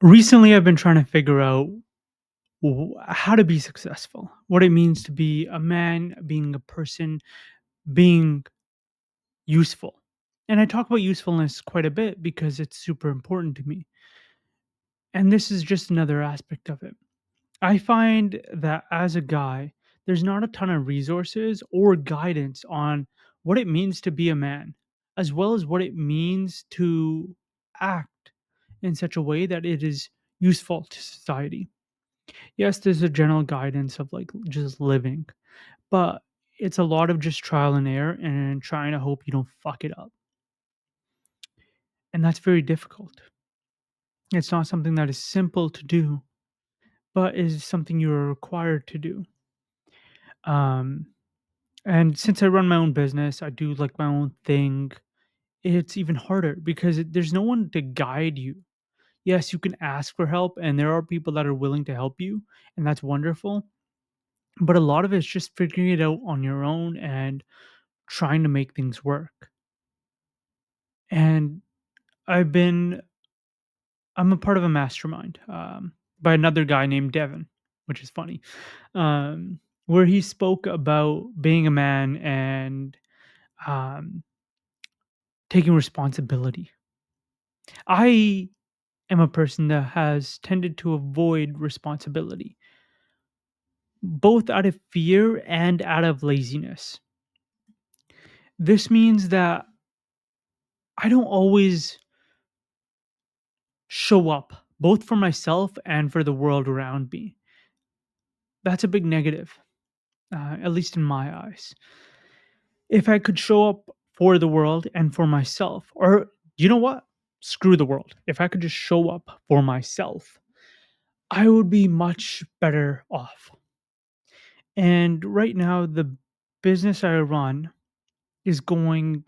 Recently, I've been trying to figure out how to be successful, what it means to be a man, being a person, being useful. And I talk about usefulness quite a bit because it's super important to me. And this is just another aspect of it. I find that as a guy, there's not a ton of resources or guidance on what it means to be a man, as well as what it means to act in such a way that it is useful to society. Yes, there's a general guidance of like just living, but it's a lot of just trial and error and trying to hope you don't fuck it up. And that's very difficult. It's not something that is simple to do, but is something you're required to do. Um, and since I run my own business, I do like my own thing. It's even harder because there's no one to guide you. Yes, you can ask for help, and there are people that are willing to help you, and that's wonderful. But a lot of it's just figuring it out on your own and trying to make things work. And I've been I'm a part of a mastermind by another guy named Devin, which is funny, um, where he spoke about being a man and um, taking responsibility. I am a person that has tended to avoid responsibility, both out of fear and out of laziness. This means that I don't always show up, both for myself and for the world around me. That's a big negative, at least in my eyes. If I could show up for the world and for myself, or you know what? Screw the world. If I could just show up for myself, I would be much better off. And right now, the business I run is going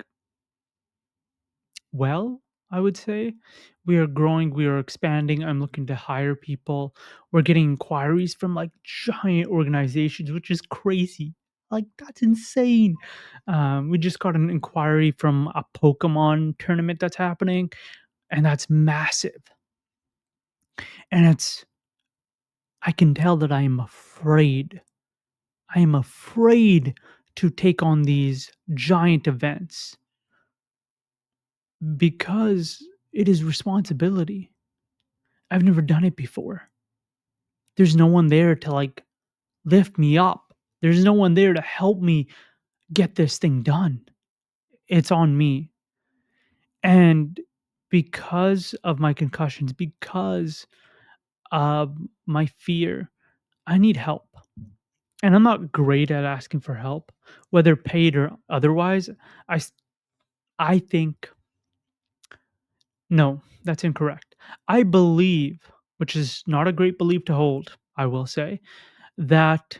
well, I would say. We are growing, we are expanding. I'm looking to hire people. We're getting inquiries from like giant organizations, which is crazy. Like, that's insane. We just got an inquiry from a Pokemon tournament that's happening, and that's massive. And I can tell that I am afraid. I am afraid to take on these giant events because it is responsibility. I've never done it before. There's no one there to like lift me up. There's no one there to help me get this thing done. It's on me. And because of my concussions, because of my fear, I need help. And I'm not great at asking for help, whether paid or otherwise. I s- I think no, that's incorrect. I believe, which is not a great belief to hold, I will say, that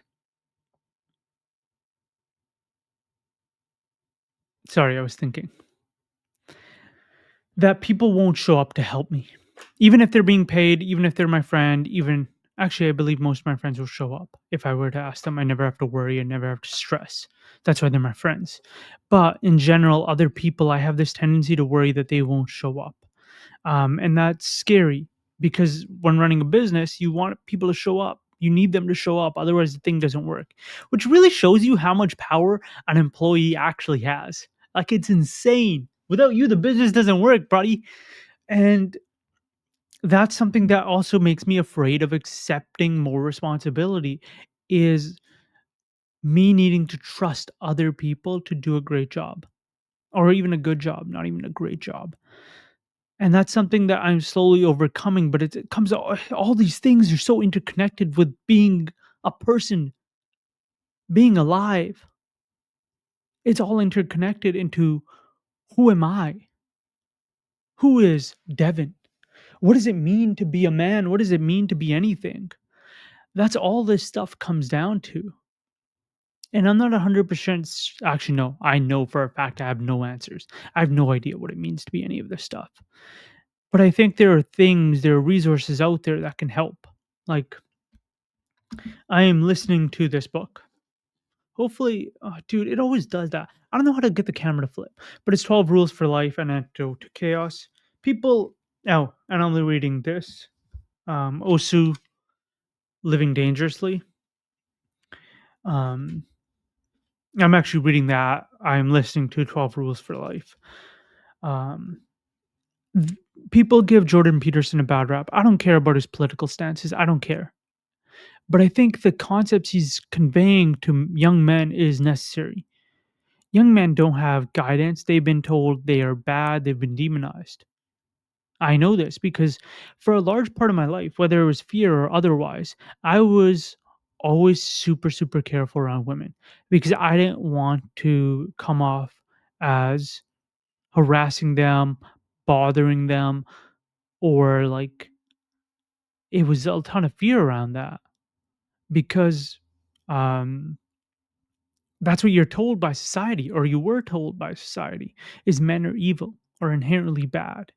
sorry, I was thinking that people won't show up to help me. Even if they're being paid, even if they're my friend, even actually, I believe most of my friends will show up. If I were to ask them, I never have to worry and never have to stress. That's why they're my friends. But in general, other people, I have this tendency to worry that they won't show up. And that's scary because when running a business, you want people to show up. You need them to show up. Otherwise, the thing doesn't work, which really shows you how much power an employee actually has. Like, it's insane. Without you, the business doesn't work, buddy. And that's something that also makes me afraid of accepting more responsibility is me needing to trust other people to do a great job or even a good job, not even a great job. And that's something that I'm slowly overcoming, but it comes all these things are so interconnected with being a person, being alive. It's all interconnected into who am I? Who is Devin? What does it mean to be a man? What does it mean to be anything? That's all this stuff comes down to. And I'm not 100% actually, no, I know for a fact I have no answers. I have no idea what it means to be any of this stuff. But I think there are resources out there that can help. Like, I am listening to this book. Hopefully, dude, it always does that. I don't know how to get the camera to flip, but it's 12 Rules for Life and Antidote to Chaos. People, oh, and I'm reading this. Osu, Living Dangerously. Um, I'm actually reading that. I'm listening to 12 Rules for Life. Um, th- People give Jordan Peterson a bad rap. I don't care about his political stances. I don't care. But I think the concepts he's conveying to young men is necessary. Young men don't have guidance. They've been told they are bad. They've been demonized. I know this because for a large part of my life, whether it was fear or otherwise, I was always super, super careful around women because I didn't want to come off as harassing them, bothering them, or like it was a ton of fear around that because um, that's what you're told by society, or you were told by society, is men are evil or inherently bad.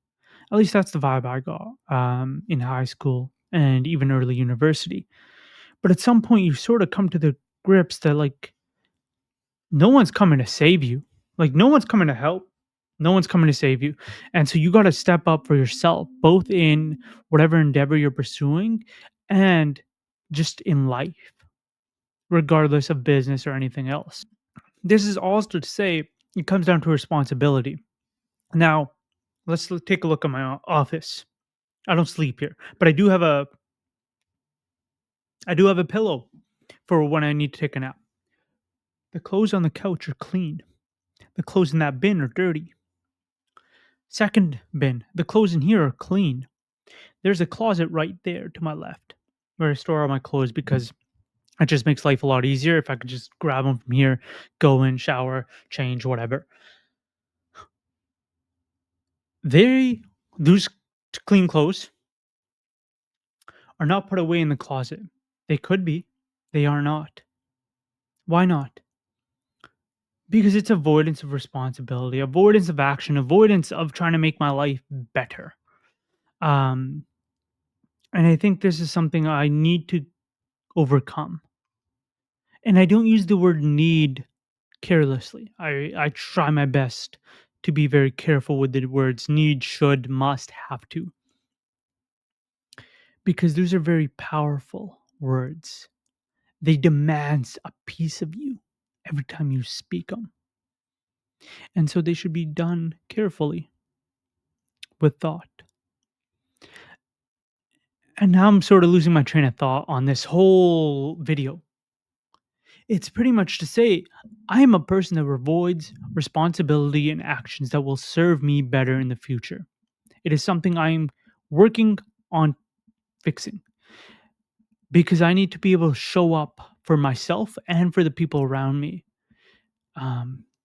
At least that's the vibe I got in high school and even early university. But at some point, you sort of come to the grips that like no one's coming to save you. Like no one's coming to help. No one's coming to save you. And so you got to step up for yourself, both in whatever endeavor you're pursuing and just in life, regardless of business or anything else. This is also to say it comes down to responsibility. Now, take a look at my office. I don't sleep here, but I do have a pillow for when I need to take a nap. The clothes on the couch are clean. The clothes in that bin are dirty. Second bin, the clothes in here are clean. There's a closet right there to my left where I store all my clothes because it just makes life a lot easier if I could just grab them from here, go in, shower, change, whatever. They those clean clothes are not put away in the closet. They could be. They are not. Why not? Because it's avoidance of responsibility, avoidance of action, avoidance of trying to make my life better. Um, and I think this is something I need to overcome. And I don't use the word need carelessly. I try my best to be very careful with the words need, should, must, have to, because those are very powerful words. They demand a piece of you every time you speak them. And so they should be done carefully with thought. And now I'm sort of losing my train of thought on this whole video. It's pretty much to say I am a person that avoids responsibility and actions that will serve me better in the future. It is something I'm working on fixing because I need to be able to show up for myself and for the people around me.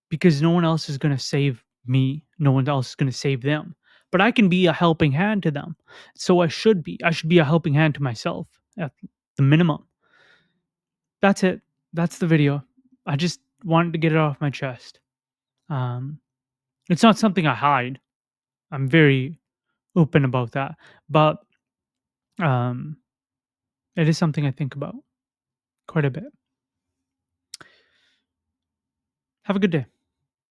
Because no one else is going to save me, no one else is going to save them. But I can be a helping hand to them. So I should be. I should be a helping hand to myself at the minimum. That's it. That's the video. I just wanted to get it off my chest. Um, it's not something I hide. I'm very open about that. But um, it is something I think about quite a bit. Have a good day.